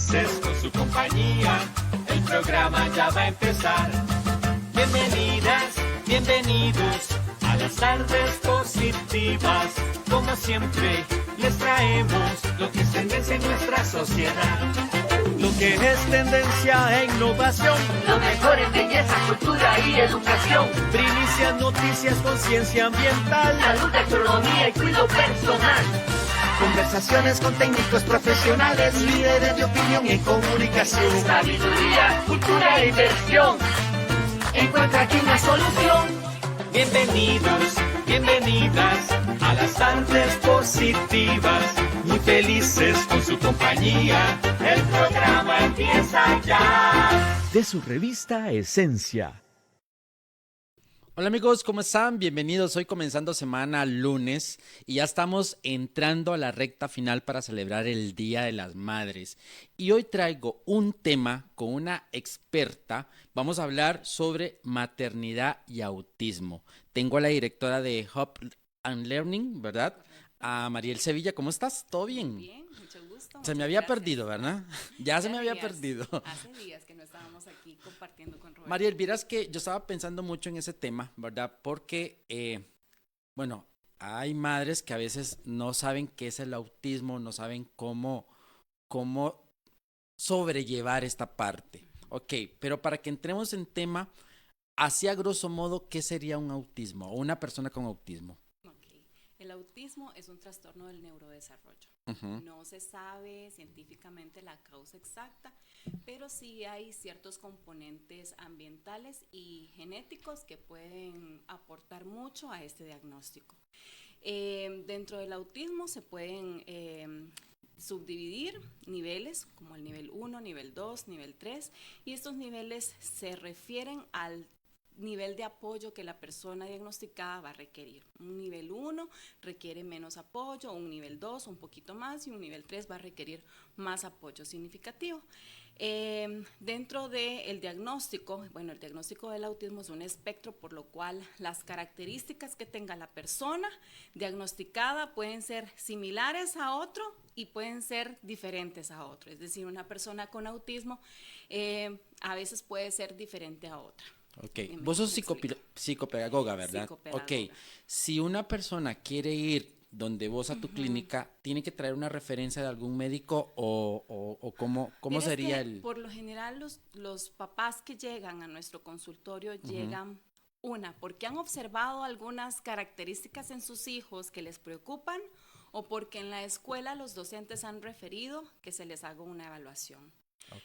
felices con su compañía. El programa ya va a empezar. Bienvenidas, bienvenidos a las tardes positivas. Como siempre, les traemos lo que es tendencia en nuestra sociedad. Lo que es tendencia e innovación. Lo mejor en belleza, cultura y educación. Primicias, noticias, conciencia ambiental. Salud, economía y cuidado personal. Conversaciones con técnicos profesionales, líderes de opinión y comunicación. Sabiduría, cultura e diversión. Encuentra aquí una solución. Bienvenidos, bienvenidas a las tardes positivas. Muy felices con su compañía. El programa empieza ya. De su revista Esencia. Hola amigos, ¿cómo están? Bienvenidos. Hoy comenzando semana lunes y ya estamos entrando a la recta final para celebrar el Día de las Madres. Y hoy traigo un tema con una experta. Vamos a hablar sobre maternidad y autismo. Tengo a la directora de Hub and Learning, ¿verdad? A Mariel Sevilla. ¿Cómo estás? ¿Todo bien? Bien, mucho gusto. Se me había perdido, ¿verdad? Ya se me había días, perdido. Hace días que no estábamos aquí compartiendo con Roberto. Mariel, vieras que yo estaba pensando mucho en ese tema, ¿verdad? Porque, bueno, hay madres que a veces no saben qué es el autismo, no saben cómo sobrellevar esta parte. Ok, pero para que entremos en tema, así a grosso modo, ¿qué sería un autismo o una persona con autismo? Okay. El autismo es un trastorno del neurodesarrollo. Uh-huh. No se sabe científicamente la causa exacta, pero sí hay ciertos componentes ambientales y genéticos que pueden aportar mucho a este diagnóstico. Dentro del autismo se pueden subdividir niveles como el nivel 1, nivel 2, nivel 3, y estos niveles se refieren al nivel de apoyo que la persona diagnosticada va a requerir. Un nivel 1 requiere menos apoyo, un nivel 2 un poquito más y un nivel 3 va a requerir más apoyo significativo. Dentro del diagnóstico, bueno, el diagnóstico del autismo es un espectro, por lo cual las características que tenga la persona diagnosticada pueden ser similares a otro y pueden ser diferentes a otro. Es decir, una persona con autismo a veces puede ser diferente a otra. Ok, vos sos psicopedagoga, ¿verdad? Psicopedagoga. Ok, si una persona quiere ir donde vos a tu clínica, ¿tiene que traer una referencia de algún médico o cómo sería el...? Por lo general los papás que llegan a nuestro consultorio llegan porque han observado algunas características en sus hijos que les preocupan o porque en la escuela los docentes han referido que se les haga una evaluación.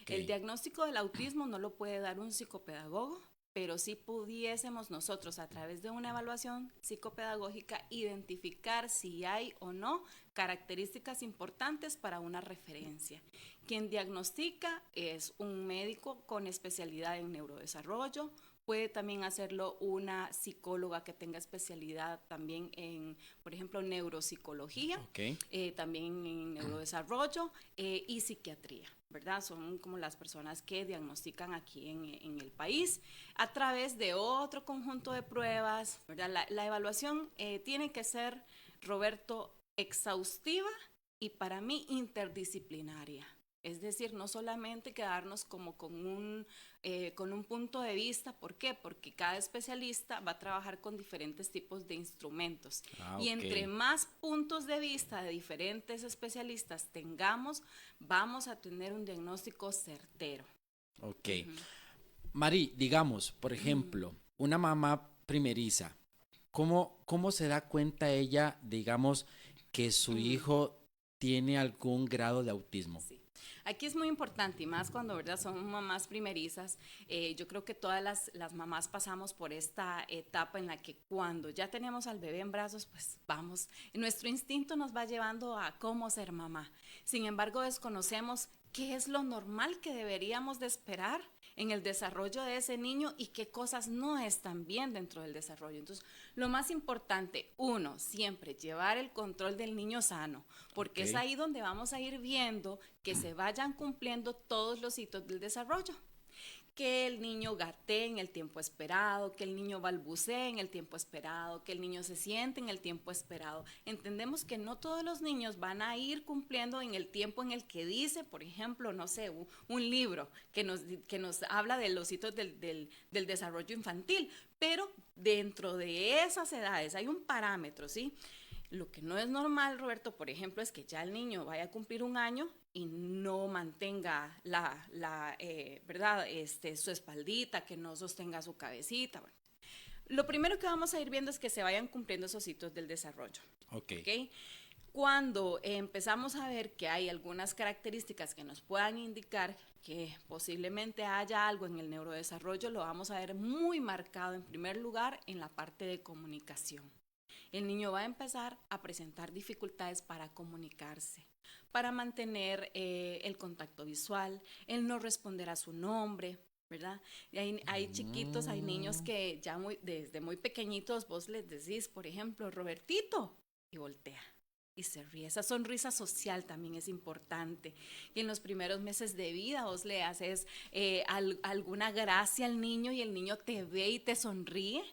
Okay. El diagnóstico del autismo no lo puede dar un psicopedagogo, pero sí pudiésemos nosotros a través de una evaluación psicopedagógica identificar si hay o no características importantes para una referencia. Quien diagnostica es un médico con especialidad en neurodesarrollo. Puede también hacerlo una psicóloga que tenga especialidad también en, por ejemplo, neuropsicología, Okay. También en neurodesarrollo y psiquiatría, ¿verdad? Son como las personas que diagnostican aquí en el país a través de otro conjunto de pruebas, ¿verdad? La evaluación tiene que ser, Roberto, exhaustiva y para mí interdisciplinaria. Es decir, no solamente quedarnos como con un punto de vista. ¿Por qué? Porque cada especialista va a trabajar con diferentes tipos de instrumentos. Y entre más puntos de vista de diferentes especialistas tengamos, vamos a tener un diagnóstico certero. Ok. Mari, digamos, por ejemplo, una mamá primeriza, ¿cómo se da cuenta ella, digamos, que su hijo tiene algún grado de autismo? Sí. Aquí es muy importante y más cuando, ¿verdad?, son mamás primerizas. Yo creo que todas las mamás pasamos por esta etapa en la que cuando ya tenemos al bebé en brazos, pues vamos, nuestro instinto nos va llevando a cómo ser mamá. Sin embargo, desconocemos qué es lo normal que deberíamos de esperar en el desarrollo de ese niño y qué cosas no están bien dentro del desarrollo. Entonces, lo más importante, uno, siempre llevar el control del niño sano, porque es ahí donde vamos a ir viendo que se vayan cumpliendo todos los hitos del desarrollo. que el niño gatee en el tiempo esperado, que el niño balbucee en el tiempo esperado, que el niño se siente en el tiempo esperado. Entendemos que no todos los niños van a ir cumpliendo en el tiempo en el que dice, por ejemplo, no sé, un libro que nos habla de los hitos del desarrollo infantil, pero dentro de esas edades hay un parámetro, ¿sí? Lo que no es normal, Roberto, por ejemplo, es que ya el niño vaya a cumplir un año y no mantenga ¿verdad? Su espaldita, que no sostenga su cabecita. Bueno, lo primero que vamos a ir viendo es que se vayan cumpliendo esos hitos del desarrollo. ¿Okay? Cuando empezamos a ver que hay algunas características que nos puedan indicar que posiblemente haya algo en el neurodesarrollo, lo vamos a ver muy marcado en primer lugar en la parte de comunicación. El niño va a empezar a presentar dificultades para comunicarse, para mantener el contacto visual, el no responder a su nombre, ¿verdad? Y hay chiquitos, hay niños que ya desde muy pequeñitos vos les decís, por ejemplo, Robertito, y voltea. Y se ríe. Esa sonrisa social también es importante. Y en los primeros meses de vida vos le haces alguna gracia al niño y el niño te ve y te sonríe.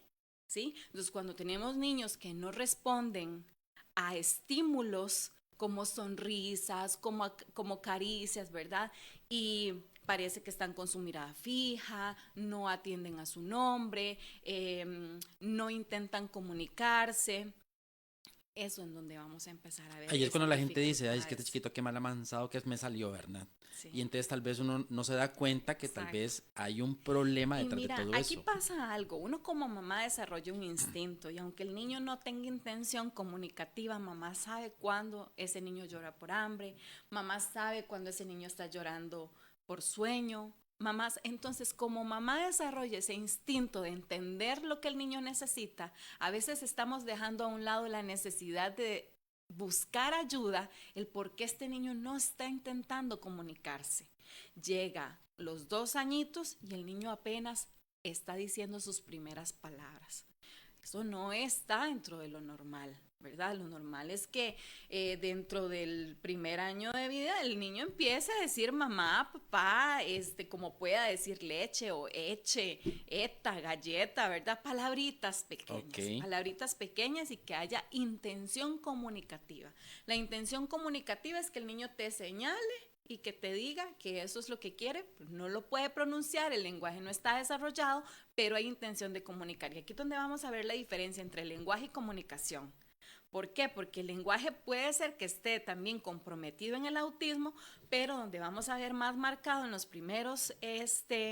¿Sí? Entonces, cuando tenemos niños que no responden a estímulos como sonrisas, como caricias, ¿verdad? Y parece que están con su mirada fija, no atienden a su nombre, no intentan comunicarse. Eso es en donde vamos a empezar a ver. Ahí es cuando la gente dice, ay, es que este chiquito qué mal amansado que me salió, ¿verdad? Sí. Y entonces tal vez uno no se da cuenta que Exacto. Tal vez hay un problema detrás mira, de todo aquí eso. pasa algo. Uno como mamá desarrolla un instinto y aunque el niño no tenga intención comunicativa, mamá sabe cuándo ese niño llora por hambre, mamá sabe cuándo ese niño está llorando por sueño. Mamás, entonces, como mamá desarrolla ese instinto de entender lo que el niño necesita, a veces estamos dejando a un lado la necesidad de buscar ayuda, el por qué este niño no está intentando comunicarse. Llega los 2 añitos y el niño apenas está diciendo sus primeras palabras. Eso no está dentro de lo normal, ¿verdad? Lo normal es que dentro del primer año de vida el niño empiece a decir mamá, papá, como pueda decir leche o eche, eta, galleta, ¿verdad? Palabritas pequeñas y que haya intención comunicativa. La intención comunicativa es que el niño te señale y que te diga que eso es lo que quiere, no lo puede pronunciar, el lenguaje no está desarrollado, pero hay intención de comunicar. Y aquí es donde vamos a ver la diferencia entre lenguaje y comunicación. ¿Por qué? Porque el lenguaje puede ser que esté también comprometido en el autismo, pero donde vamos a ver más marcado en los primeros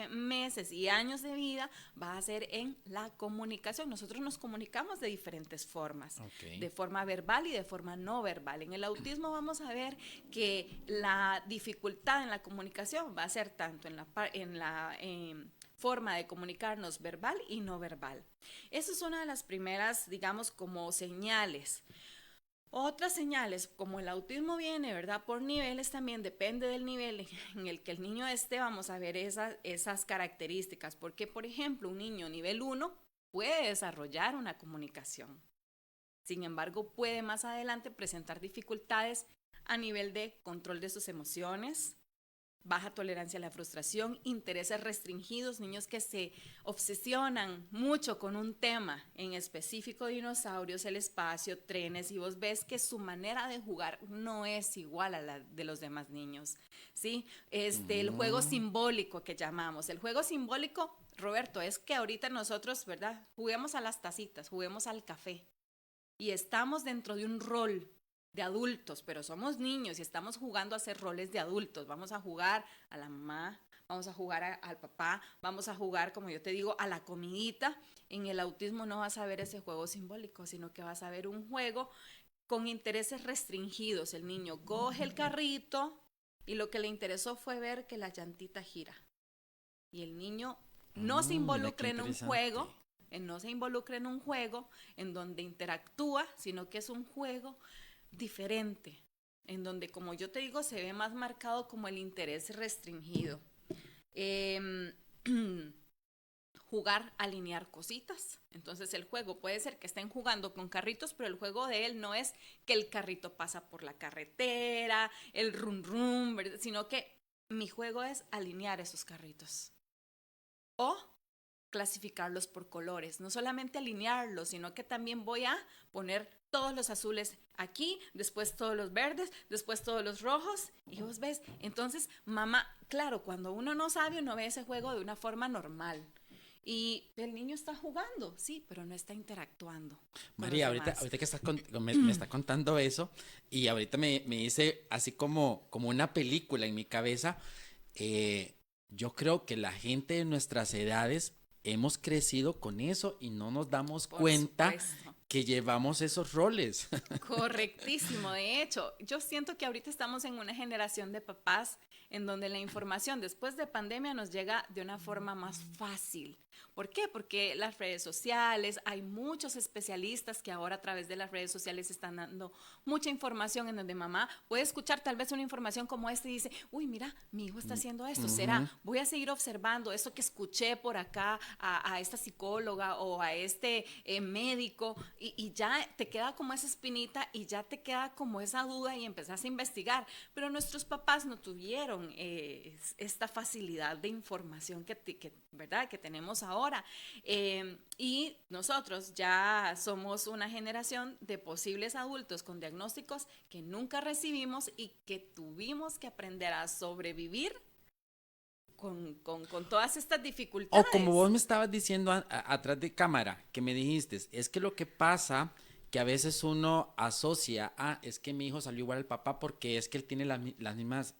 meses y años de vida va a ser en la comunicación. Nosotros nos comunicamos de diferentes formas, de forma verbal y de forma no verbal. En el autismo vamos a ver que la dificultad en la comunicación va a ser tanto en la forma de comunicarnos verbal y no verbal. Esa es una de las primeras, digamos, como señales. Otras señales, como el autismo viene, ¿verdad? Por niveles también, depende del nivel en el que el niño esté, vamos a ver esas características. Porque, por ejemplo, un niño nivel 1 puede desarrollar una comunicación. Sin embargo, puede más adelante presentar dificultades a nivel de control de sus emociones, baja tolerancia a la frustración, intereses restringidos, niños que se obsesionan mucho con un tema, en específico dinosaurios, el espacio, trenes, y vos ves que su manera de jugar no es igual a la de los demás niños, ¿sí? El juego simbólico que llamamos, el juego simbólico, Roberto, es que ahorita nosotros, ¿verdad? Juguemos a las tacitas, juguemos al café, y estamos dentro de un rol de adultos, pero somos niños y estamos jugando a hacer roles de adultos. Vamos a jugar a la mamá, vamos a jugar al papá, vamos a jugar, como yo te digo, a la comidita. En el autismo no vas a ver ese juego simbólico, sino que vas a ver un juego con intereses restringidos. El niño coge el carrito y lo que le interesó fue ver que la llantita gira. Y el niño no se involucra en un juego, no se involucra en un juego en donde interactúa, sino que es un juego diferente, en donde, como yo te digo, se ve más marcado como el interés restringido. Jugar a alinear cositas. Entonces el juego puede ser que estén jugando con carritos, pero el juego de él no es que el carrito pasa por la carretera, el rum rum, ¿verdad? Sino que mi juego es alinear esos carritos. O clasificarlos por colores, no solamente alinearlos, sino que también voy a poner todos los azules aquí, después todos los verdes, después todos los rojos, y vos ves, entonces mamá, claro, cuando uno no sabe, uno ve ese juego de una forma normal. Y el niño está jugando, sí, pero no está interactuando con María, los demás. ahorita que me está contando eso, y ahorita me dice así como una película en mi cabeza, yo creo que la gente de nuestras edades hemos crecido con eso y no nos damos Por cuenta supuesto. que llevamos esos roles. Correctísimo. De hecho, yo siento que ahorita estamos en una generación de papás en donde la información después de pandemia nos llega de una forma más fácil. ¿Por qué? Porque las redes sociales, hay muchos especialistas que ahora a través de las redes sociales están dando mucha información en donde mamá puede escuchar tal vez una información como esta y dice, uy, mira, mi hijo está haciendo esto, ¿será? Voy a seguir observando esto que escuché por acá a esta psicóloga o a este médico y ya te queda como esa espinita y ya te queda como esa duda y empezás a investigar. Pero nuestros papás no tuvieron esta facilidad de información ¿verdad? Que tenemos ahora. Y nosotros ya somos una generación de posibles adultos con diagnósticos que nunca recibimos y que tuvimos que aprender a sobrevivir con todas estas O dificultades. como vos me estabas diciendo atrás de cámara, que me dijiste, es que lo que pasa que a veces uno asocia, es que mi hijo salió igual al papá porque es que él tiene las mismas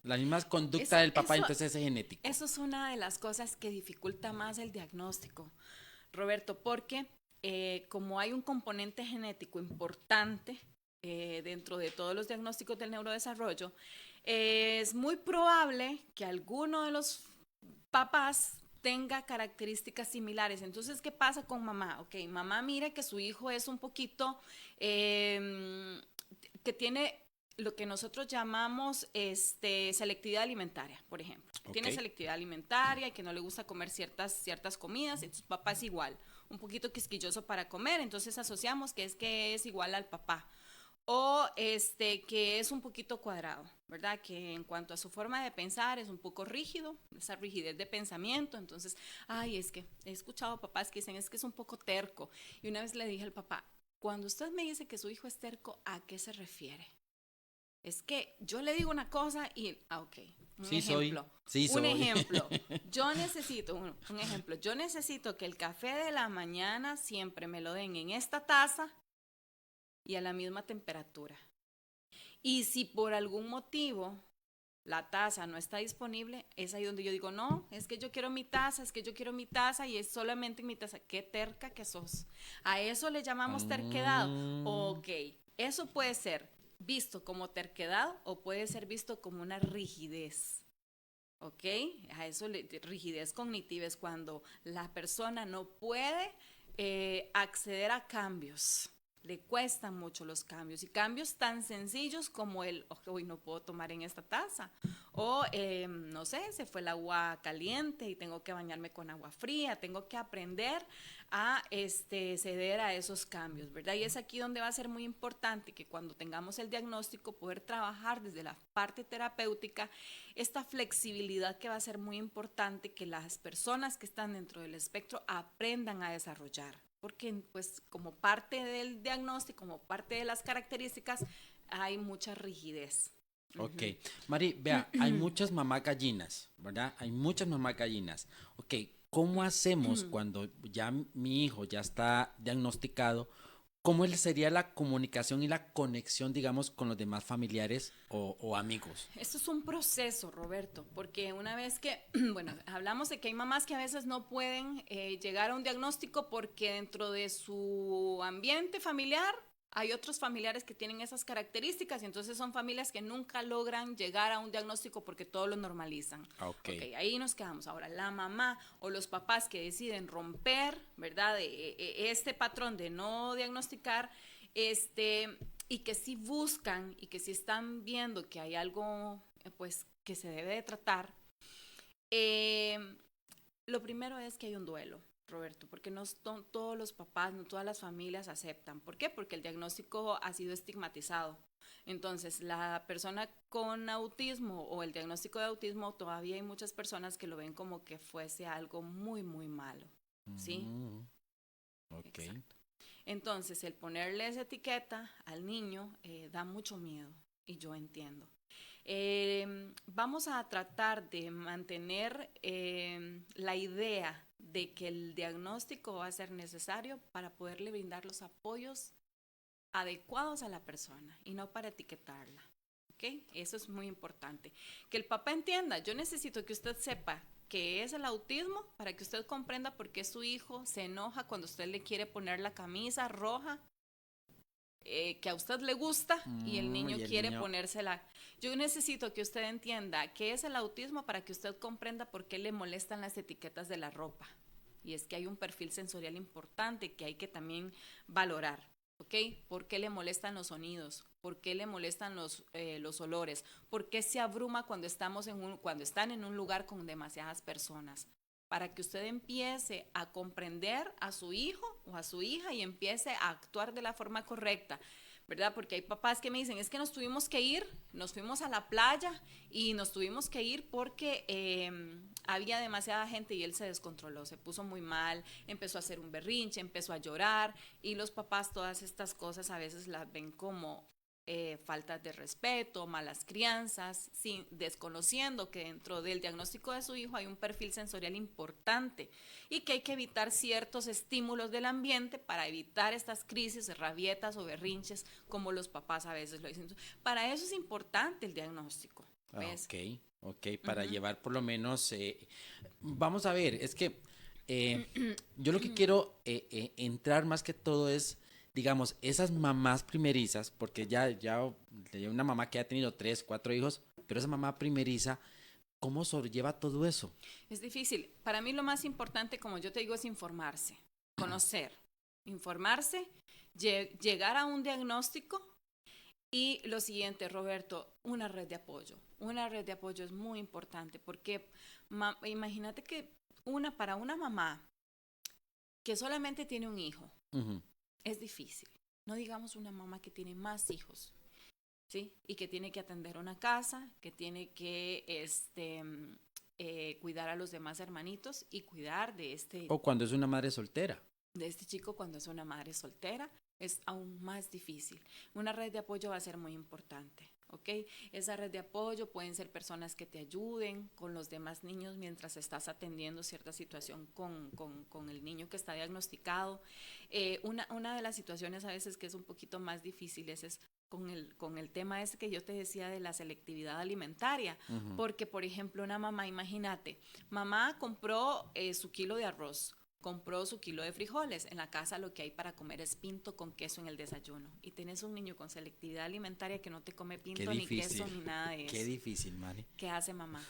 conductas del papá, entonces es genético. Eso es una de las cosas que dificulta más el diagnóstico, Roberto, porque como hay un componente genético importante dentro de todos los diagnósticos del neurodesarrollo, es muy probable que alguno de los papás tenga características similares. Entonces, ¿qué pasa con mamá? Ok, mamá mira que su hijo es un poquito, que tiene lo que nosotros llamamos selectividad alimentaria, por ejemplo. Ok. Tiene selectividad alimentaria y que no le gusta comer ciertas comidas, entonces papá es igual, un poquito quisquilloso para comer, entonces asociamos que es igual al papá. O que es un poquito cuadrado, ¿verdad? Que en cuanto a su forma de pensar es un poco rígido, esa rigidez de pensamiento. Entonces, es que he escuchado papás que dicen, es que es un poco terco. Y una vez le dije al papá, cuando usted me dice que su hijo es terco, ¿a qué se refiere? Es que yo le digo una cosa y, ok, un Sí ejemplo. soy, sí Un soy. ejemplo, yo necesito, un ejemplo, yo necesito que el café de la mañana siempre me lo den en esta taza y a la misma temperatura. Y si por algún motivo la taza no está disponible, es ahí donde yo digo, no, es que yo quiero mi taza, es que yo quiero mi taza y es solamente mi taza. Qué terca que sos. A eso le llamamos terquedad. Ok, eso puede ser visto como terquedad o puede ser visto como una rigidez. ¿Ok? A eso rigidez cognitiva es cuando la persona no puede acceder a cambios. Le cuestan mucho los cambios y cambios tan sencillos como hoy no puedo tomar en esta taza o no sé, se fue el agua caliente y tengo que bañarme con agua fría, tengo que aprender a ceder a esos cambios, ¿verdad? Y es aquí donde va a ser muy importante que cuando tengamos el diagnóstico poder trabajar desde la parte terapéutica esta flexibilidad que va a ser muy importante que las personas que están dentro del espectro aprendan a desarrollar. Porque pues como parte del diagnóstico, como parte de las características, hay mucha rigidez. Ok, Mari, vea, hay muchas mamás gallinas, ¿verdad? Hay muchas mamás gallinas. Ok, ¿cómo hacemos cuando ya mi hijo ya está diagnosticado? ¿Cómo sería la comunicación y la conexión, digamos, con los demás familiares o amigos? Esto es un proceso, Roberto, porque una vez que, bueno, hablamos de que hay mamás que a veces no pueden llegar a un diagnóstico porque dentro de su ambiente familiar hay otros familiares que tienen esas características y entonces son familias que nunca logran llegar a un diagnóstico porque todo lo normalizan. Ok. Ahí nos quedamos. Ahora, la mamá o los papás que deciden romper, ¿verdad? Este patrón de no diagnosticar, y que sí buscan y que sí están viendo que hay algo, pues, que se debe de tratar. Lo primero es que hay un duelo. Roberto, porque no todos los papás, no todas las familias aceptan. ¿Por qué? Porque el diagnóstico ha sido estigmatizado. Entonces, la persona con autismo o el diagnóstico de autismo, todavía hay muchas personas que lo ven como que fuese algo muy, muy malo. ¿Sí? Ok. Exacto. Entonces, el ponerle esa etiqueta al niño da mucho miedo y yo entiendo. Vamos a tratar de mantener la idea de que el diagnóstico va a ser necesario para poderle brindar los apoyos adecuados a la persona y no para etiquetarla. ¿Ok? Eso es muy importante. Que el papá entienda, yo necesito que usted sepa qué es el autismo para que usted comprenda por qué su hijo se enoja cuando usted le quiere poner la camisa roja que a usted le gusta y el niño quiere ponérsela. Yo necesito que usted entienda qué es el autismo para que usted comprenda por qué le molestan las etiquetas de la ropa. Y es que hay un perfil sensorial importante que hay que también valorar. ¿Ok? ¿Por qué le molestan los sonidos? ¿Por qué le molestan los olores? ¿Por qué se abruma cuando cuando están en un lugar con demasiadas personas? Para que usted empiece a comprender a su hijo o a su hija y empiece a actuar de la forma correcta, ¿verdad? Porque hay papás que me dicen, es que nos tuvimos que ir, nos fuimos a la playa y nos tuvimos que ir porque había demasiada gente y él se descontroló, se puso muy mal, empezó a hacer un berrinche, empezó a llorar y los papás todas estas cosas a veces las ven como faltas de respeto, malas crianzas, desconociendo que dentro del diagnóstico de su hijo hay un perfil sensorial importante y que hay que evitar ciertos estímulos del ambiente para evitar estas crisis, rabietas o berrinches como los papás a veces lo dicen. Para eso es importante el diagnóstico. ¿Ves? Ok, para llevar por lo menos, vamos a ver, es que yo lo que quiero entrar más que todo es, digamos, esas mamás primerizas, porque ya una mamá que ha tenido 3, 4 hijos, pero esa mamá primeriza, ¿cómo sobrelleva todo eso? Es difícil. Para mí lo más importante, como yo te digo, es informarse, conocer, informarse, llegar a un diagnóstico y lo siguiente, Roberto, una red de apoyo. Una red de apoyo es muy importante porque imagínate que para una mamá que solamente tiene un hijo, es difícil. No digamos una mamá que tiene más hijos, ¿sí? Y que tiene que atender una casa, que tiene que cuidar a los demás hermanitos y cuidar de O cuando es una madre soltera. De este chico cuando es una madre soltera, es aún más difícil. Una red de apoyo va a ser muy importante, ¿ok? Esa red de apoyo pueden ser personas que te ayuden con los demás niños mientras estás atendiendo cierta situación con el niño que está diagnosticado. Una de las situaciones a veces que es un poquito más difíciles es con el tema ese que yo te decía de la selectividad alimentaria, porque por ejemplo una mamá, imagínate, mamá compró su kilo de arroz, compró su kilo de frijoles. En la casa lo que hay para comer es pinto con queso en el desayuno. Y tienes un niño con selectividad alimentaria que no te come pinto ni queso ni nada de eso. Qué difícil, Mari. ¿Qué hace mamá?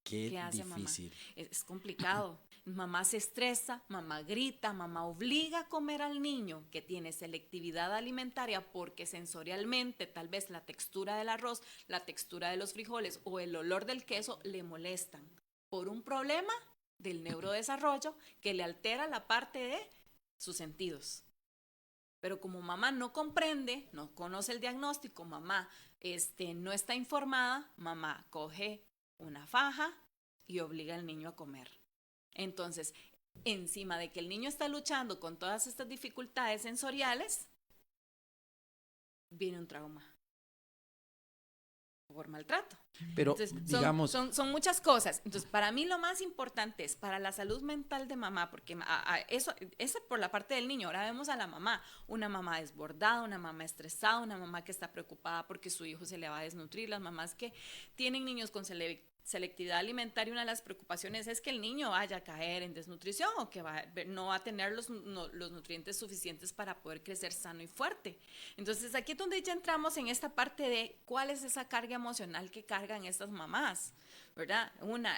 ¿Qué hace difícil? Mamá? Es complicado. Mamá se estresa, mamá grita, mamá obliga a comer al niño que tiene selectividad alimentaria porque sensorialmente tal vez la textura del arroz, la textura de los frijoles o el olor del queso le molestan por un problema del neurodesarrollo que le altera la parte de sus sentidos. Pero como mamá no comprende, no conoce el diagnóstico, mamá no está informada, mamá coge una faja y obliga al niño a comer. Entonces, encima de que el niño está luchando con todas estas dificultades sensoriales, viene un trauma por maltrato. Pero entonces, digamos... son muchas cosas. Entonces, para mí lo más importante es para la salud mental de mamá, porque eso por la parte del niño. Ahora vemos a la mamá, una mamá desbordada, una mamá estresada, una mamá que está preocupada porque su hijo se le va a desnutrir, las mamás que tienen niños con selectividad alimentaria, una de las preocupaciones es que el niño vaya a caer en desnutrición o que no va a tener los nutrientes suficientes para poder crecer sano y fuerte. Entonces aquí es donde ya entramos en esta parte de cuál es esa carga emocional que cargan estas mamás, ¿verdad?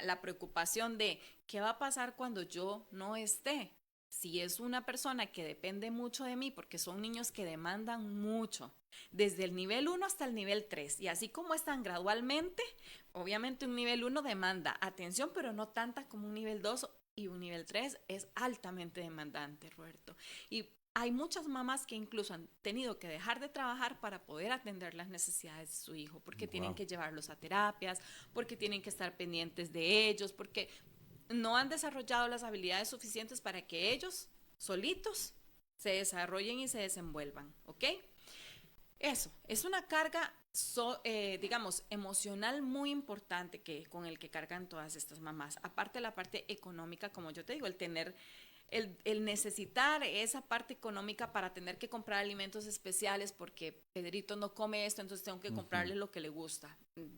La preocupación de qué va a pasar cuando yo no esté. Si es una persona que depende mucho de mí, porque son niños que demandan mucho, desde el nivel 1 hasta el nivel 3, y así como están gradualmente, obviamente un nivel 1 demanda atención, pero no tanta como un nivel 2 y un nivel 3 es altamente demandante, Roberto. Y hay muchas mamás que incluso han tenido que dejar de trabajar para poder atender las necesidades de su hijo, porque tienen que llevarlos a terapias, porque tienen que estar pendientes de ellos, porque no han desarrollado las habilidades suficientes para que ellos solitos se desarrollen y se desenvuelvan, ¿ok? Eso, es una carga, digamos, emocional muy importante con el que cargan todas estas mamás. Aparte de la parte económica, como yo te digo, el necesitar esa parte económica para tener que comprar alimentos especiales porque Pedrito no come esto, entonces tengo que comprarle lo que le gusta.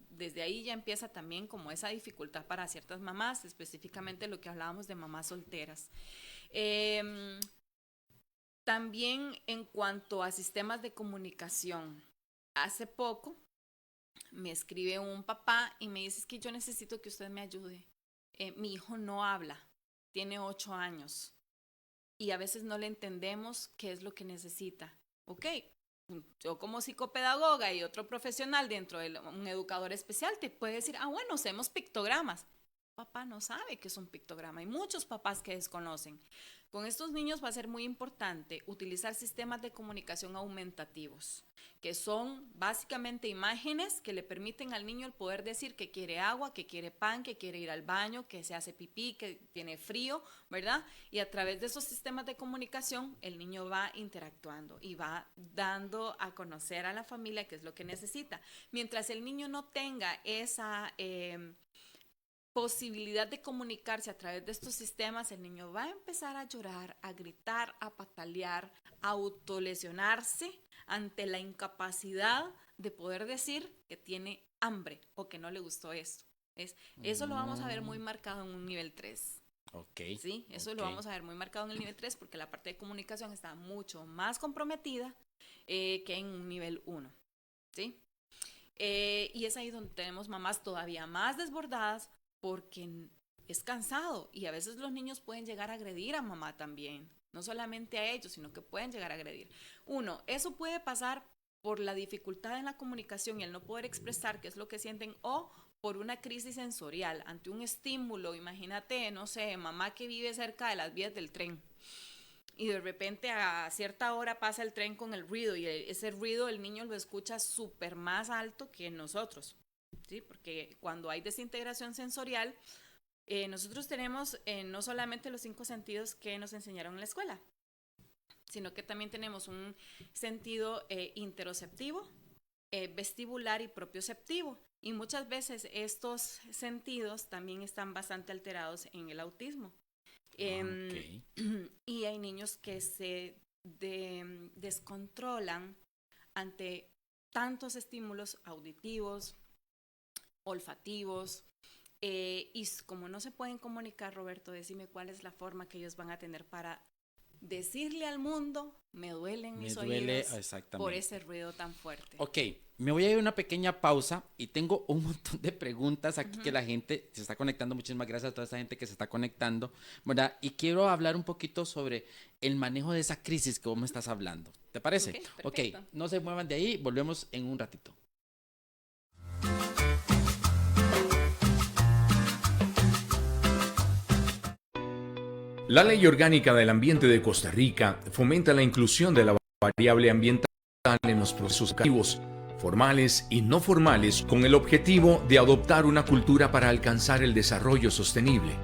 Desde ahí ya empieza también como esa dificultad para ciertas mamás, específicamente lo que hablábamos de mamás solteras. También en cuanto a sistemas de comunicación, hace poco me escribe un papá y me dice, es que yo necesito que usted me ayude. Mi hijo no habla, tiene 8 años y a veces no le entendemos qué es lo que necesita. Ok, yo como psicopedagoga y otro profesional dentro de un educador especial te puede decir, bueno, hacemos pictogramas. Papá no sabe qué es un pictograma. Hay muchos papás que desconocen. Con estos niños va a ser muy importante utilizar sistemas de comunicación aumentativos, que son básicamente imágenes que le permiten al niño el poder decir que quiere agua, que quiere pan, que quiere ir al baño, que se hace pipí, que tiene frío, ¿verdad? Y a través de esos sistemas de comunicación el niño va interactuando y va dando a conocer a la familia qué es lo que necesita. Mientras el niño no tenga esa posibilidad de comunicarse a través de estos sistemas, el niño va a empezar a llorar, a gritar, a patalear, a autolesionarse ante la incapacidad de poder decir que tiene hambre o que no le gustó esto. Eso lo vamos a ver muy marcado en un nivel 3. Ok. Sí, eso lo vamos a ver muy marcado en el nivel 3 porque la parte de comunicación está mucho más comprometida que en un nivel 1. ¿Sí? Y es ahí donde tenemos mamás todavía más desbordadas porque es cansado y a veces los niños pueden llegar a agredir a mamá también, no solamente a ellos, sino que pueden llegar a agredir. Eso puede pasar por la dificultad en la comunicación y el no poder expresar qué es lo que sienten o por una crisis sensorial ante un estímulo. Imagínate, no sé, mamá que vive cerca de las vías del tren y de repente a cierta hora pasa el tren con el ruido y ese ruido el niño lo escucha súper más alto que nosotros. ¿Sí? Porque cuando hay desintegración sensorial, nosotros tenemos no solamente los 5 sentidos que nos enseñaron en la escuela, sino que también tenemos un sentido interoceptivo, vestibular y propioceptivo. Y muchas veces estos sentidos también están bastante alterados en el autismo. Y hay niños que se descontrolan ante tantos estímulos auditivos, olfativos, y como no se pueden comunicar, Roberto, decime cuál es la forma que ellos van a tener para decirle al mundo, me duelen mis oídos por ese ruido tan fuerte. Ok, me voy a ir a una pequeña pausa y tengo un montón de preguntas aquí que la gente se está conectando. Muchísimas gracias a toda esta gente que se está conectando, ¿verdad? Y quiero hablar un poquito sobre el manejo de esa crisis que vos me estás hablando. ¿Te parece? Ok, no se muevan de ahí, volvemos en un ratito. La Ley Orgánica del Ambiente de Costa Rica fomenta la inclusión de la variable ambiental en los procesos educativos, formales y no formales, con el objetivo de adoptar una cultura para alcanzar el desarrollo sostenible.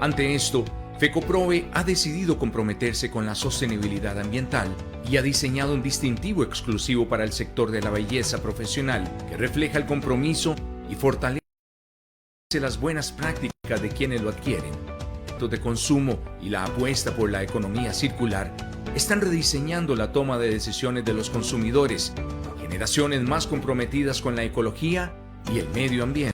Ante esto, FECOPROVE ha decidido comprometerse con la sostenibilidad ambiental y ha diseñado un distintivo exclusivo para el sector de la belleza profesional que refleja el compromiso y fortalece las buenas prácticas de quienes lo adquieren. De consumo y la apuesta por la economía circular están rediseñando la toma de decisiones de los consumidores, generaciones más comprometidas con la ecología y el medio ambiente.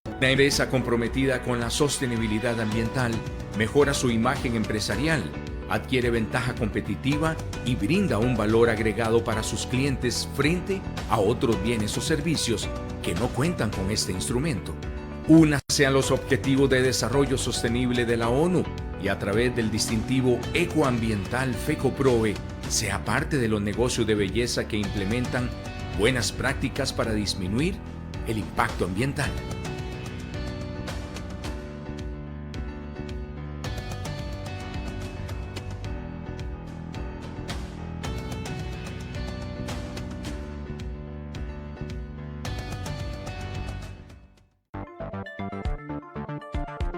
Una empresa comprometida con la sostenibilidad ambiental mejora su imagen empresarial, adquiere ventaja competitiva y brinda un valor agregado para sus clientes frente a otros bienes o servicios que no cuentan con este instrumento. Únase a los Objetivos de Desarrollo Sostenible de la ONU y a través del distintivo ecoambiental FECOPROVE sea parte de los negocios de belleza que implementan buenas prácticas para disminuir el impacto ambiental.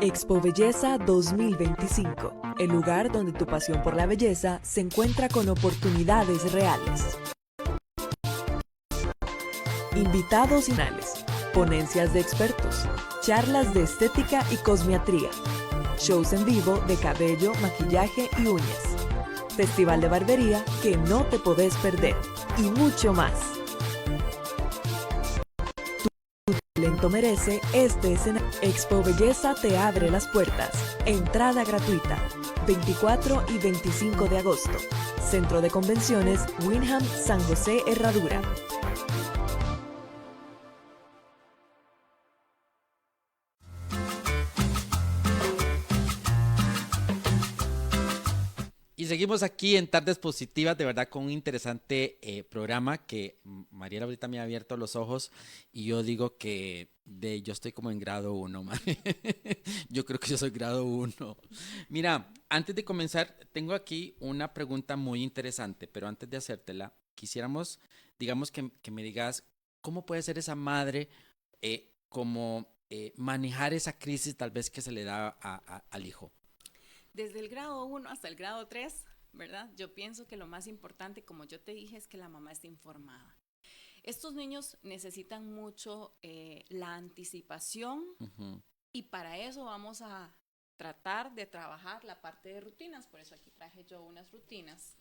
Expo Belleza 2025, el lugar donde tu pasión por la belleza se encuentra con oportunidades reales. Invitados finales, ponencias de expertos, charlas de estética y cosmiatría, shows en vivo de cabello, maquillaje y uñas, festival de barbería que no te podés perder y mucho más. Talento merece este escenario. Expo Belleza te abre las puertas. Entrada gratuita. 24 y 25 de agosto. Centro de Convenciones Wyndham San José Herradura. Y seguimos aquí en Tardes Positivas, de verdad, con un interesante programa que Mariela ahorita me ha abierto los ojos y yo digo que yo estoy como en grado 1, yo creo que yo soy grado 1. Mira, antes de comenzar, tengo aquí una pregunta muy interesante, pero antes de hacértela, quisiéramos, digamos, que me digas cómo puede ser esa madre, manejar esa crisis tal vez que se le da al hijo. Desde el grado 1 hasta el grado 3, ¿verdad? Yo pienso que lo más importante, como yo te dije, es que la mamá esté informada. Estos niños necesitan mucho la anticipación y para eso vamos a tratar de trabajar la parte de rutinas. Por eso aquí traje yo unas rutinas.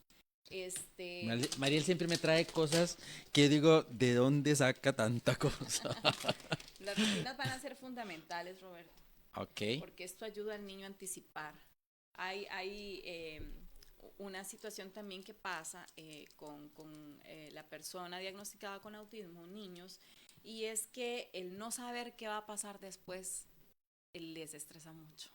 Mariel siempre me trae cosas que digo, ¿de dónde saca tanta cosa? Las rutinas van a ser fundamentales, Roberto. Ok. Porque esto ayuda al niño a anticipar. Hay una situación también que pasa con la persona diagnosticada con autismo, niños, y es que el no saber qué va a pasar después les estresa mucho.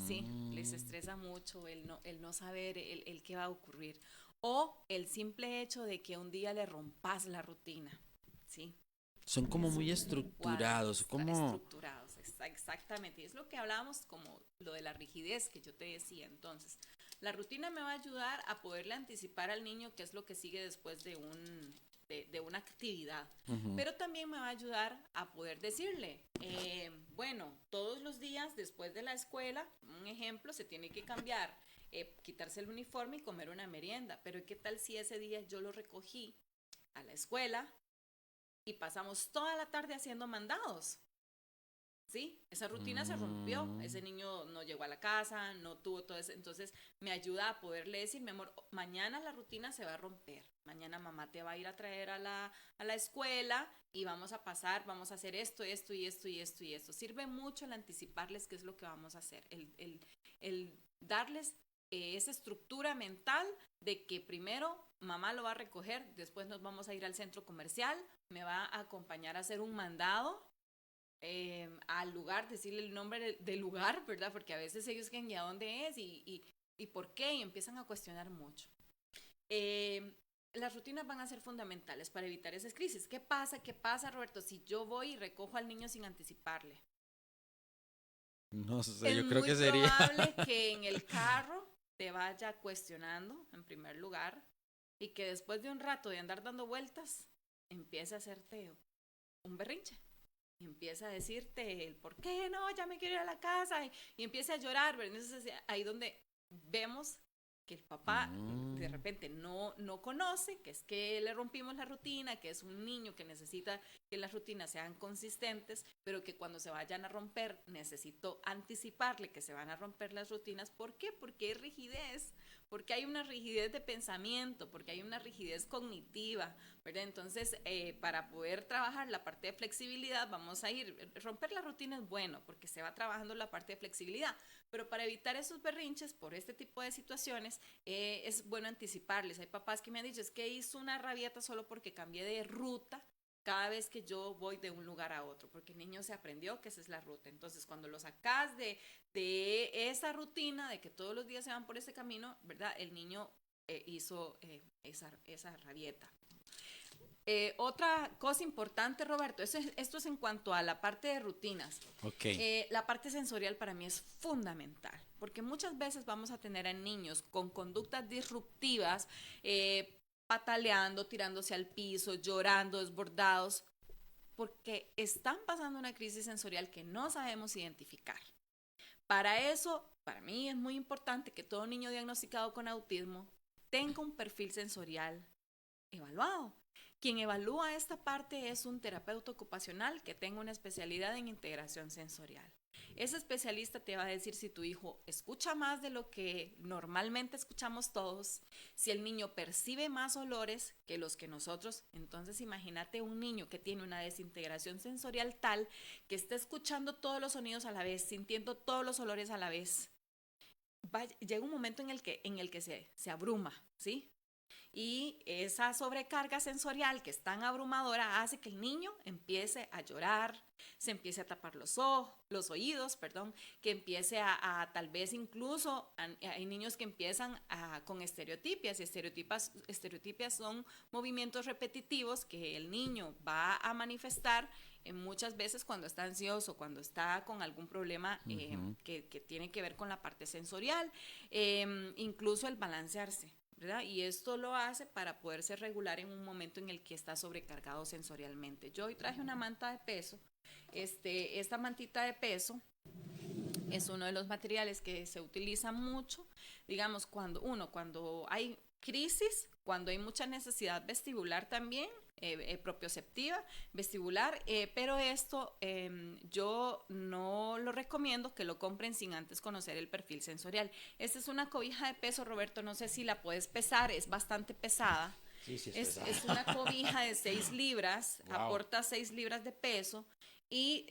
Sí, les estresa mucho el no saber el qué va a ocurrir. O el simple hecho de que un día le rompas la rutina, ¿sí? Son como muy estructurados, estructurados, exactamente. Y es lo que hablábamos como lo de la rigidez que yo te decía. Entonces, la rutina me va a ayudar a poderle anticipar al niño qué es lo que sigue después de una actividad. Pero también me va a ayudar a poder decirle, bueno, todos los días después de la escuela, un ejemplo, se tiene que cambiar, quitarse el uniforme y comer una merienda. Pero ¿qué tal si ese día yo lo recogí a la escuela y pasamos toda la tarde haciendo mandados? ¿Sí? Esa rutina se rompió, ese niño no llegó a la casa, no tuvo todo eso, entonces me ayuda a poderle decir, mi amor, mañana la rutina se va a romper, mañana mamá te va a ir a traer a la escuela y vamos a hacer esto y esto. Sirve mucho el anticiparles qué es lo que vamos a hacer, el darles esa estructura mental de que primero mamá lo va a recoger, después nos vamos a ir al centro comercial, me va a acompañar a hacer un mandado al lugar, decirle el nombre del lugar, ¿verdad? Porque a veces ellos creen, ¿y a dónde es? ¿Y por qué? Y empiezan a cuestionar mucho. Las rutinas van a ser fundamentales para evitar esas crisis. ¿Qué pasa, Roberto, si yo voy y recojo al niño sin anticiparle? No sé, yo creo que sería... Es muy probable que en el carro te vaya cuestionando, en primer lugar, y que después de un rato de andar dando vueltas, empiece a hacerte un berrinche. Y empieza a decirte el por qué no, ya me quiero ir a la casa, y empieza a llorar, ¿verdad? Entonces ahí donde vemos que el papá de repente no conoce, que es que le rompimos la rutina, que es un niño que necesita que las rutinas sean consistentes, pero que cuando se vayan a romper, necesito anticiparle que se van a romper las rutinas. ¿Por qué? Porque hay rigidez, porque hay una rigidez de pensamiento, porque hay una rigidez cognitiva, ¿verdad? Entonces, para poder trabajar la parte de flexibilidad, romper la rutina es bueno, porque se va trabajando la parte de flexibilidad, pero para evitar esos berrinches por este tipo de situaciones, es bueno anticiparles. Hay papás que me han dicho, es que hizo una rabieta solo porque cambié de ruta cada vez que yo voy de un lugar a otro, porque el niño se aprendió que esa es la ruta. Entonces, cuando lo sacas de esa rutina, de que todos los días se van por ese camino, ¿verdad? El niño hizo esa rabieta. Otra cosa importante, Roberto, esto es en cuanto a la parte de rutinas. Okay. La parte sensorial para mí es fundamental, porque muchas veces vamos a tener a niños con conductas disruptivas, pataleando, tirándose al piso, llorando, desbordados, porque están pasando una crisis sensorial que no sabemos identificar. Para eso, para mí es muy importante que todo niño diagnosticado con autismo tenga un perfil sensorial evaluado. Quien evalúa esta parte es un terapeuta ocupacional que tenga una especialidad en integración sensorial. Ese especialista te va a decir si tu hijo escucha más de lo que normalmente escuchamos todos, si el niño percibe más olores que los que nosotros. Entonces imagínate un niño que tiene una desintegración sensorial tal que está escuchando todos los sonidos a la vez, sintiendo todos los olores a la vez. Llega un momento en el que se abruma, ¿sí? Y esa sobrecarga sensorial que es tan abrumadora hace que el niño empiece a llorar, se empiece a tapar los oídos, que empiece a tal vez incluso, hay niños que empiezan con estereotipias, y estereotipias son movimientos repetitivos que el niño va a manifestar muchas veces cuando está ansioso, cuando está con algún problema que tiene que ver con la parte sensorial, incluso el balancearse, ¿verdad? Y esto lo hace para poderse regular en un momento en el que está sobrecargado sensorialmente. Yo hoy traje una manta de peso. Esta mantita de peso es uno de los materiales que se utiliza mucho, digamos, cuando hay crisis, cuando hay mucha necesidad vestibular también, propioceptiva, vestibular, pero esto yo no lo recomiendo que lo compren sin antes conocer el perfil sensorial. Esta es una cobija de peso, Roberto, no sé si la puedes pesar, es bastante pesada. Sí, Es una cobija de 6 libras, Wow. aporta 6 libras de peso. Y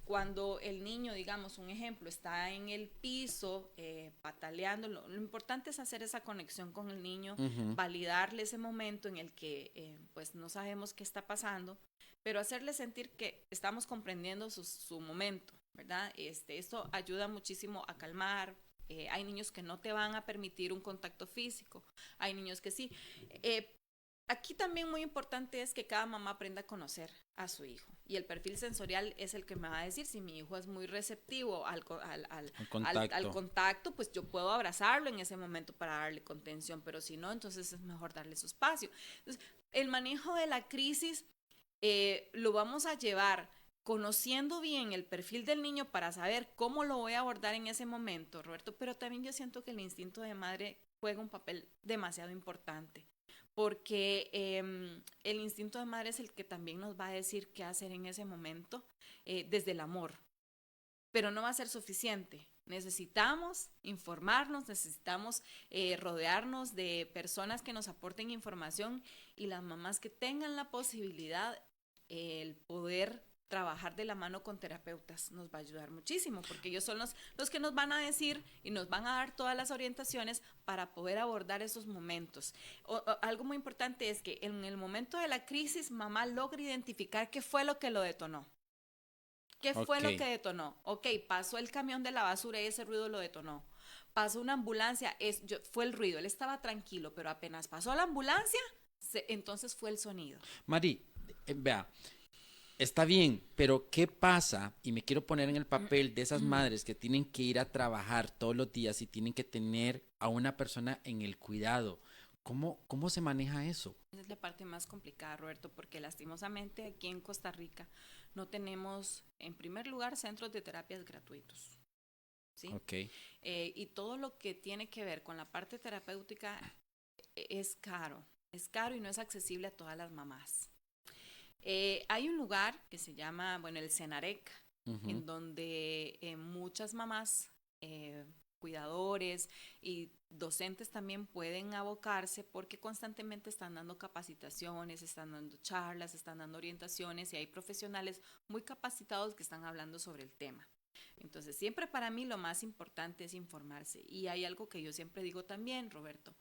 cuando el niño, digamos, un ejemplo, está en el piso pataleando, lo importante es hacer esa conexión con el niño, validarle ese momento en el que pues no sabemos qué está pasando, pero hacerle sentir que estamos comprendiendo su momento, ¿verdad? Esto ayuda muchísimo a calmar. Hay niños que no te van a permitir un contacto físico, hay niños que sí. Aquí también muy importante es que cada mamá aprenda a conocer a su hijo, y el perfil sensorial es el que me va a decir si mi hijo es muy receptivo al contacto, pues yo puedo abrazarlo en ese momento para darle contención, pero si no, entonces es mejor darle su espacio. Entonces, el manejo de la crisis lo vamos a llevar conociendo bien el perfil del niño para saber cómo lo voy a abordar en ese momento, Roberto, pero también yo siento que el instinto de madre juega un papel demasiado importante, porque el instinto de madre es el que también nos va a decir qué hacer en ese momento desde el amor, pero no va a ser suficiente. Necesitamos informarnos, necesitamos rodearnos de personas que nos aporten información, y las mamás que tengan la posibilidad, el poder trabajar de la mano con terapeutas nos va a ayudar muchísimo, porque ellos son los que nos van a decir y nos van a dar todas las orientaciones para poder abordar esos momentos. Algo muy importante es que en el momento de la crisis, mamá logra identificar qué fue lo que lo detonó. ¿Qué fue lo que detonó? Ok, pasó el camión de la basura y ese ruido lo detonó. Pasó una ambulancia, fue el ruido, él estaba tranquilo, pero apenas pasó la ambulancia, entonces fue el sonido. Mari, vea, está bien, pero ¿qué pasa? Y me quiero poner en el papel de esas madres que tienen que ir a trabajar todos los días y tienen que tener a una persona en el cuidado. ¿Cómo se maneja eso? Esa es la parte más complicada, Roberto, porque lastimosamente aquí en Costa Rica no tenemos, en primer lugar, centros de terapias gratuitos, ¿sí? Ok. Y todo lo que tiene que ver con la parte terapéutica es caro y no es accesible a todas las mamás. Hay un lugar que se llama, el Senarec, en donde muchas mamás, cuidadores y docentes también pueden abocarse, porque constantemente están dando capacitaciones, están dando charlas, están dando orientaciones, y hay profesionales muy capacitados que están hablando sobre el tema. Entonces, siempre para mí lo más importante es informarse. Y hay algo que yo siempre digo también, Roberto,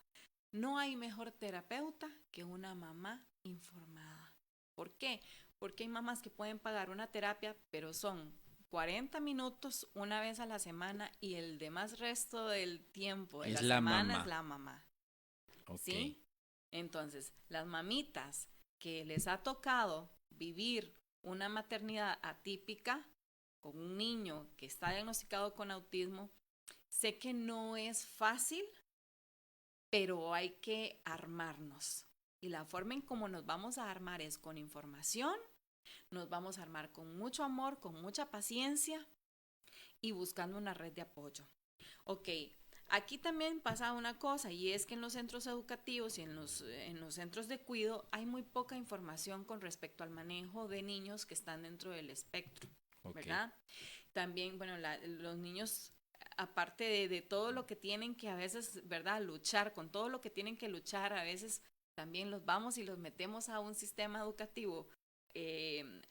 no hay mejor terapeuta que una mamá informada. ¿Por qué? Porque hay mamás que pueden pagar una terapia, pero son 40 minutos una vez a la semana, y el demás resto del tiempo de la semana es la mamá. Okay. ¿Sí? Entonces, las mamitas que les ha tocado vivir una maternidad atípica con un niño que está diagnosticado con autismo, sé que no es fácil, pero hay que armarnos. Y la forma en cómo nos vamos a armar es con información, nos vamos a armar con mucho amor, con mucha paciencia y buscando una red de apoyo. Ok, aquí también pasa una cosa y es que en los centros educativos y en los centros de cuidado hay muy poca información con respecto al manejo de niños que están dentro del espectro, ¿verdad? También, bueno, los niños, aparte de todo lo que tienen que a veces, ¿verdad? Luchar, con todo lo que tienen que luchar, a veces también los vamos y los metemos a un sistema educativo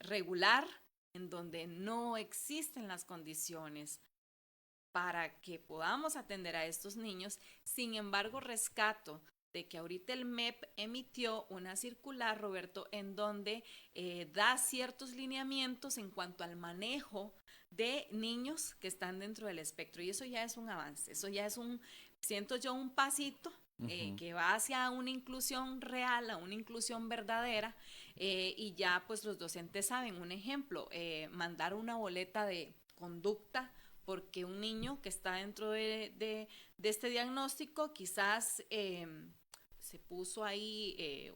regular en donde no existen las condiciones para que podamos atender a estos niños. Sin embargo, rescato de que ahorita el MEP emitió una circular, Roberto, en donde da ciertos lineamientos en cuanto al manejo de niños que están dentro del espectro. Y eso ya es un avance, eso ya es siento yo, un pasito que va hacia una inclusión real, a una inclusión verdadera, y ya pues los docentes saben, un ejemplo, mandar una boleta de conducta porque un niño que está dentro de este diagnóstico quizás se puso ahí,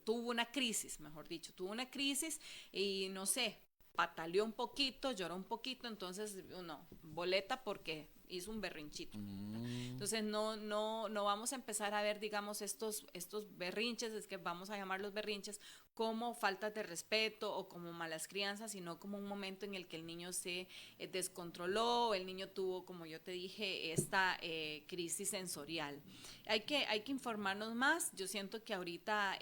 tuvo una crisis, mejor dicho, tuvo una crisis y no sé, pataleó un poquito, lloró un poquito, entonces no, boleta porque hizo un berrinchito. Entonces no vamos a empezar a ver, digamos, estos berrinches, es que vamos a llamarlos berrinches, como faltas de respeto o como malas crianzas, sino como un momento en el que el niño se descontroló, el niño tuvo, como yo te dije, esta crisis sensorial. Hay que informarnos más. Yo siento que ahorita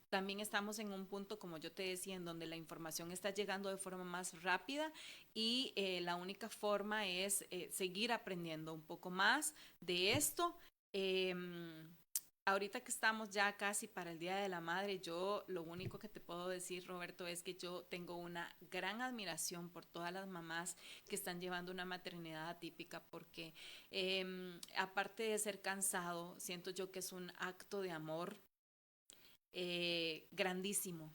también estamos en un punto, como yo te decía, en donde la información está llegando de forma más rápida y la única forma es seguir aprendiendo un poco más de esto. Ahorita que estamos ya casi para el Día de la Madre, yo lo único que te puedo decir, Roberto, es que yo tengo una gran admiración por todas las mamás que están llevando una maternidad atípica, porque aparte de ser cansado, siento yo que es un acto de amor grandísimo,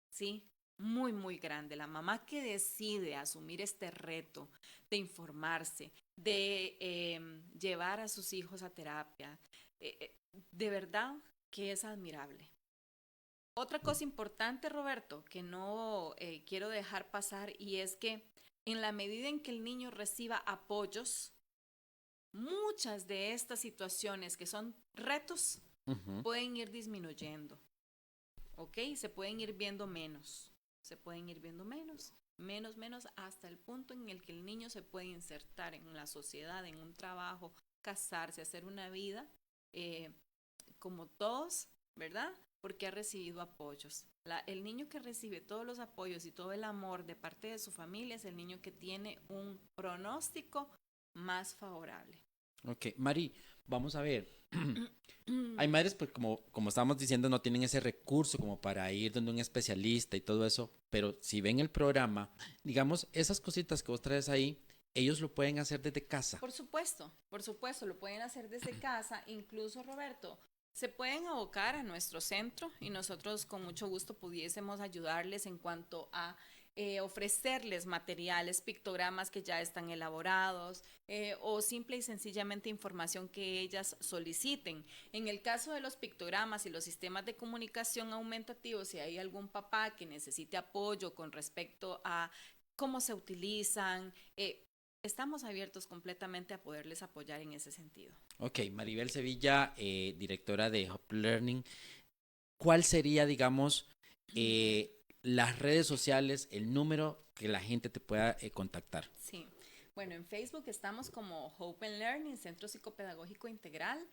¿sí? Muy, muy grande. La mamá que decide asumir este reto de informarse, de llevar a sus hijos a terapia, de verdad que es admirable. Otra cosa importante, Roberto, que no quiero dejar pasar, y es que en la medida en que el niño reciba apoyos, muchas de estas situaciones que son retos pueden ir disminuyendo, ¿ok? Se pueden ir viendo menos, menos, hasta el punto en el que el niño se puede insertar en la sociedad, en un trabajo, casarse, hacer una vida como todos, ¿verdad? Porque ha recibido apoyos. El niño que recibe todos los apoyos y todo el amor de parte de su familia es el niño que tiene un pronóstico más favorable. Ok, Mari, vamos a ver. Hay madres, pues como estábamos diciendo, no tienen ese recurso como para ir donde un especialista y todo eso, pero si ven el programa, digamos, esas cositas que vos traes ahí, ellos lo pueden hacer desde casa. Por supuesto, lo pueden hacer desde casa. Incluso, Roberto, se pueden abocar a nuestro centro y nosotros con mucho gusto pudiésemos ayudarles en cuanto a ofrecerles materiales, pictogramas que ya están elaborados o simple y sencillamente información que ellas soliciten. En el caso de los pictogramas y los sistemas de comunicación aumentativos, si hay algún papá que necesite apoyo con respecto a cómo se utilizan, estamos abiertos completamente a poderles apoyar en ese sentido. Ok, Maribel Sevilla, directora de Hope Learning, ¿cuál sería, digamos, las redes sociales, el número que la gente te pueda contactar? Sí. Bueno, en Facebook estamos como Hope and Learning, Centro Psicopedagógico Integral.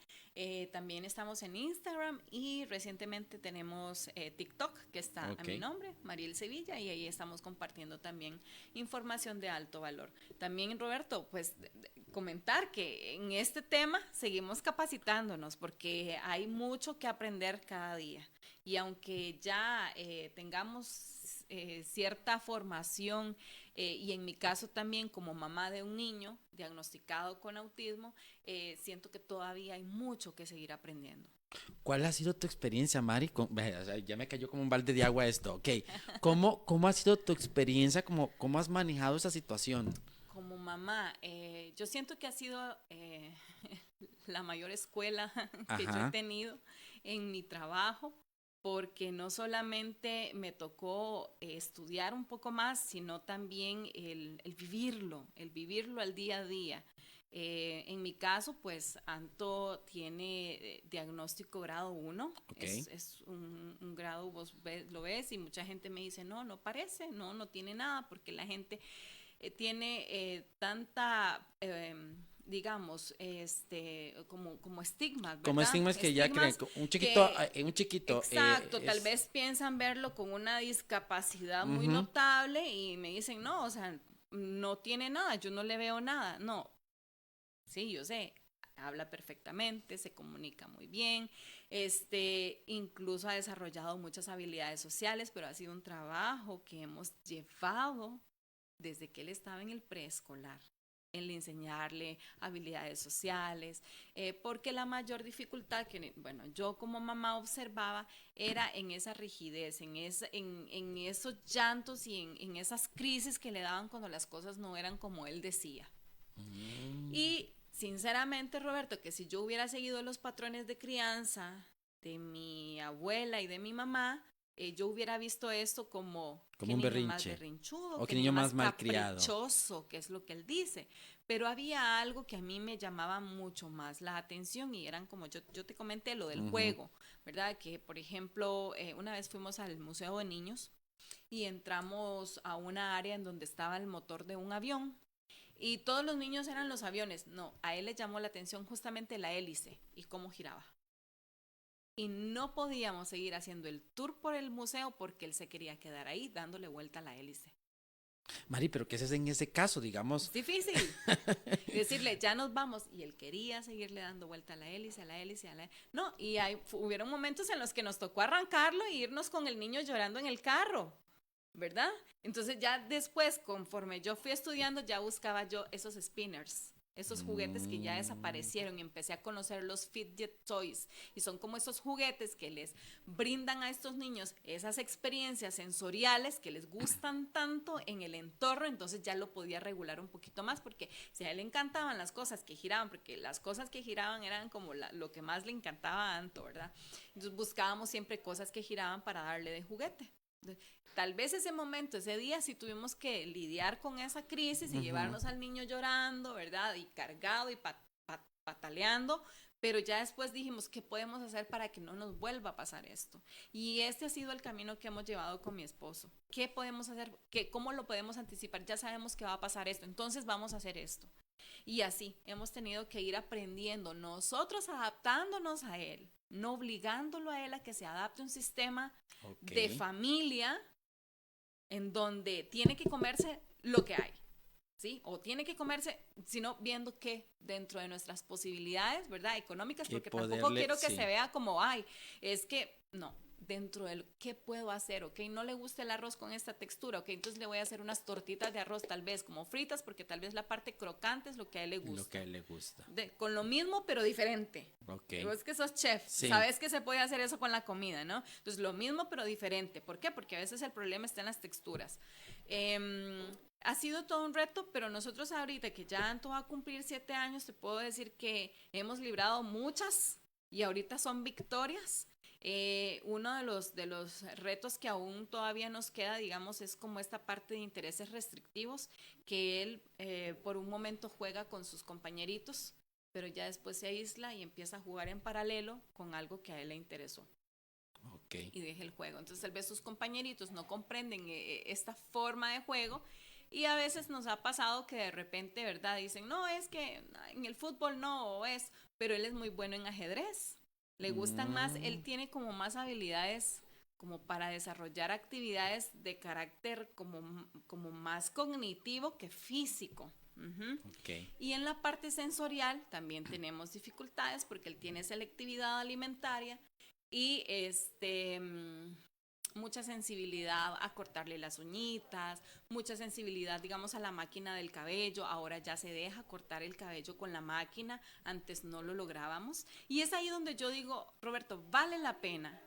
También estamos en Instagram y recientemente tenemos TikTok, que está a mi nombre, Mariel Sevilla, y ahí estamos compartiendo también información de alto valor. También, Roberto, pues comentar que en este tema seguimos capacitándonos porque hay mucho que aprender cada día. Y aunque ya tengamos cierta formación y en mi caso también como mamá de un niño diagnosticado con autismo, siento que todavía hay mucho que seguir aprendiendo. ¿Cuál ha sido tu experiencia, Mari? O sea, ya me cayó como un balde de agua esto. Ok, ¿cómo ha sido tu experiencia? ¿Cómo has manejado esa situación? Como mamá, yo siento que ha sido la mayor escuela que yo he tenido en mi trabajo. porque no solamente me tocó estudiar un poco más, sino también el vivirlo al día a día. En mi caso, pues Anto tiene diagnóstico grado 1, Okay. es un grado, lo ves y mucha gente me dice, no parece, no tiene nada, porque la gente tiene tanta, digamos, como estigmas, ¿verdad? Como estigmas que ya creen, un chiquito. Exacto, tal vez piensan verlo con una discapacidad muy notable y me dicen, no, o sea, no tiene nada, yo no le veo nada. No, sí, yo sé, habla perfectamente, se comunica muy bien, incluso ha desarrollado muchas habilidades sociales, pero ha sido un trabajo que hemos llevado desde que él estaba en el preescolar, el enseñarle habilidades sociales, porque la mayor dificultad que, bueno, yo como mamá observaba era en esa rigidez, en esos llantos y en esas crisis que le daban cuando las cosas no eran como él decía. Y sinceramente, Roberto, que si yo hubiera seguido los patrones de crianza de mi abuela y de mi mamá, yo hubiera visto esto como Como qué un niño más berrinche. berrinchudo, O qué qué niño más caprichoso, malcriado. que es lo que él dice. Pero había algo que a mí me llamaba mucho más la atención y eran como yo te comenté lo del juego, ¿verdad? Que, por ejemplo, una vez fuimos al Museo de Niños y entramos a una área en donde estaba el motor de un avión. Y todos los niños eran los aviones. No, a él le llamó la atención justamente la hélice y cómo giraba. Y no podíamos seguir haciendo el tour por el museo porque él se quería quedar ahí dándole vuelta a la hélice. Mari, pero ¿qué es en ese caso, Es digamos? difícil. Y decirle, ya nos vamos. Y él quería seguirle dando vuelta a la hélice, a la hélice, a la hélice. No, y hubieron momentos en los que nos tocó arrancarlo e irnos con el niño llorando en el carro, ¿verdad? Entonces ya después, conforme yo fui estudiando, ya buscaba yo esos spinners, esos juguetes que ya desaparecieron y empecé a conocer los Fidget Toys y son como esos juguetes que les brindan a estos niños esas experiencias sensoriales que les gustan tanto en el entorno, entonces ya lo podía regular un poquito más porque si a él le encantaban las cosas que giraban, porque las cosas que giraban eran como lo que más le encantaba a Anto, ¿verdad? Entonces buscábamos siempre cosas que giraban para darle de juguete. Tal vez ese momento, ese día, sí tuvimos que lidiar con esa crisis y llevarnos al niño llorando, ¿verdad? Y cargado y pataleando, pero ya después dijimos, ¿qué podemos hacer para que no nos vuelva a pasar esto? Y este ha sido el camino que hemos llevado con mi esposo. ¿Qué podemos hacer? ¿Cómo lo podemos anticipar? Ya sabemos que va a pasar esto, entonces vamos a hacer esto. Y así hemos tenido que ir aprendiendo, nosotros adaptándonos a él, no obligándolo a él a que se adapte a un sistema de familia en donde tiene que comerse lo que hay, ¿sí? O tiene que comerse, sino viendo que dentro de nuestras posibilidades, ¿verdad? Económicas, porque tampoco quiero que se vea como, ay, es que, no, dentro de qué puedo hacer, ¿ok? No le gusta el arroz con esta textura, ¿ok? Entonces le voy a hacer unas tortitas de arroz tal vez como fritas, porque tal vez la parte crocante es lo que a él le gusta. Lo que a él le gusta. Con lo mismo, pero diferente. Ok. Vos que sos chef, Sí. sabes que se puede hacer eso con la comida, ¿no? Entonces lo mismo, pero diferente. ¿Por qué? Porque a veces el problema está en las texturas. Ha sido todo un reto, pero nosotros ahorita que ya Anto va a cumplir 7 años, te puedo decir que hemos librado muchas y ahorita son victorias. Uno de los retos que aún todavía nos queda, digamos, es como esta parte de intereses restrictivos, que él por un momento juega con sus compañeritos, pero ya después se aísla y empieza a jugar en paralelo con algo que a él le interesó. Okay. Y deja el juego. Entonces tal vez sus compañeritos no comprenden esta forma de juego y a veces nos ha pasado que de repente, ¿verdad? Dicen, no, es que en el fútbol no es, pero él es muy bueno en ajedrez. Le gustan más, él tiene como más habilidades como para desarrollar actividades de carácter como más cognitivo que físico. Okay. Y en la parte sensorial también tenemos dificultades porque él tiene selectividad alimentaria y mucha sensibilidad a cortarle las uñitas, mucha sensibilidad, digamos, a la máquina del cabello. Ahora ya se deja cortar el cabello con la máquina, antes no lo lográbamos. Y es ahí donde yo digo, Roberto, vale la pena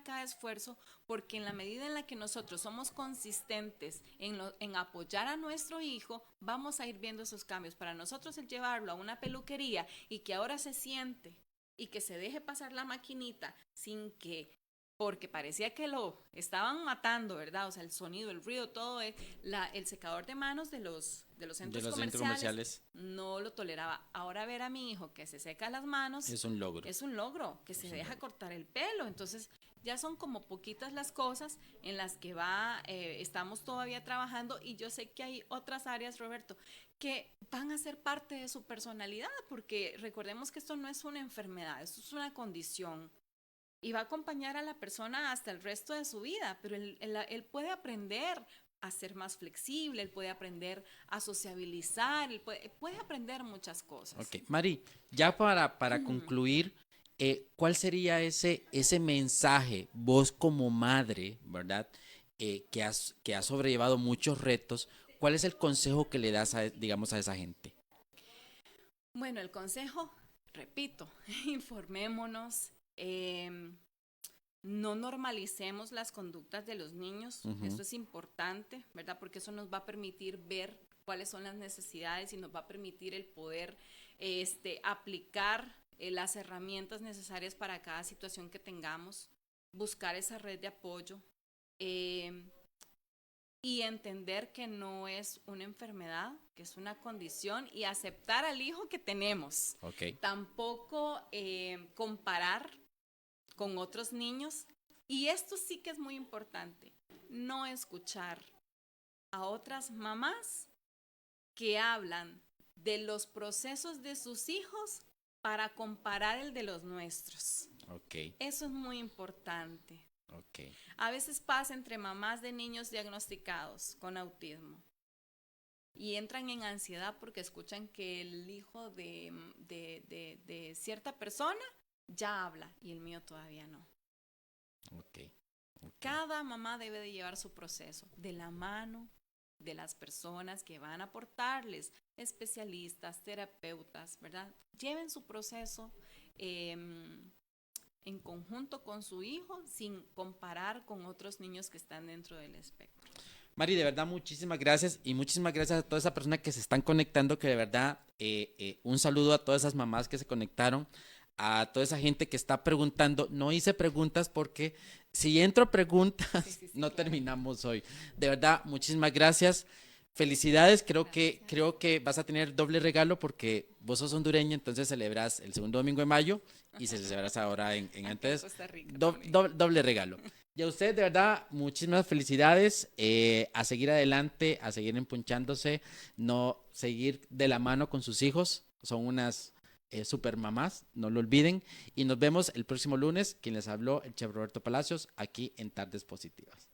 cada esfuerzo, porque en la medida en la que nosotros somos consistentes en apoyar a nuestro hijo, vamos a ir viendo esos cambios. Para nosotros el llevarlo a una peluquería y que ahora se siente y que se deje pasar la maquinita sin que porque parecía que lo estaban matando, ¿verdad? O sea, el sonido, el ruido, todo, el secador de manos de los centros comerciales no lo toleraba. Ahora ver a mi hijo que se seca las manos Es un logro. es un logro, que se deja cortar el pelo. Entonces ya son como poquitas las cosas en las que estamos todavía trabajando, y yo sé que hay otras áreas, Roberto, que van a ser parte de su personalidad, porque recordemos que esto no es una enfermedad, esto es una condición. Y va a acompañar a la persona hasta el resto de su vida, pero él puede aprender a ser más flexible, él puede aprender a sociabilizar, él puede aprender muchas cosas. Ok, Mari, ya para concluir, ¿cuál sería ese mensaje, vos como madre, ¿verdad? Que has sobrellevado muchos retos, ¿cuál es el consejo que le das digamos, a esa gente? Bueno, el consejo, repito, informémonos. No normalicemos las conductas de los niños. Esto es importante, ¿verdad? Porque eso nos va a permitir ver cuáles son las necesidades y nos va a permitir el poder aplicar las herramientas necesarias para cada situación que tengamos, buscar esa red de apoyo y entender que no es una enfermedad, que es una condición, y aceptar al hijo que tenemos. Okay. Tampoco comparar con otros niños, y esto sí que es muy importante, no escuchar a otras mamás que hablan de los procesos de sus hijos para comparar el de los nuestros. Okay. Eso es muy importante. Okay. A veces pasa entre mamás de niños diagnosticados con autismo y entran en ansiedad porque escuchan que el hijo de cierta persona ya habla y el mío todavía no. Okay. Cada mamá debe de llevar su proceso de la mano de las personas que van a aportarles, especialistas, terapeutas, ¿verdad? Lleven su proceso en conjunto con su hijo, sin comparar con otros niños que están dentro del espectro. Mari, de verdad, muchísimas gracias, y muchísimas gracias a todas esas personas que se están conectando, que de verdad, un saludo a todas esas mamás que se conectaron, a toda esa gente que está preguntando. No hice preguntas porque si entro a preguntas, Sí, no claro. terminamos hoy. De verdad, muchísimas gracias. Felicidades, creo que vas a tener doble regalo porque vos sos hondureña, entonces celebras el segundo domingo de mayo y se celebras ahora en Aquí antes. Costa Rica también. Doble regalo. Y a ustedes, de verdad, muchísimas felicidades. A seguir adelante, a seguir empunchándose, no seguir de la mano con sus hijos. Son unas super mamás, no lo olviden. Y nos vemos el próximo lunes. Quien les habló, el chef Roberto Palacios, aquí en Tardes Positivas.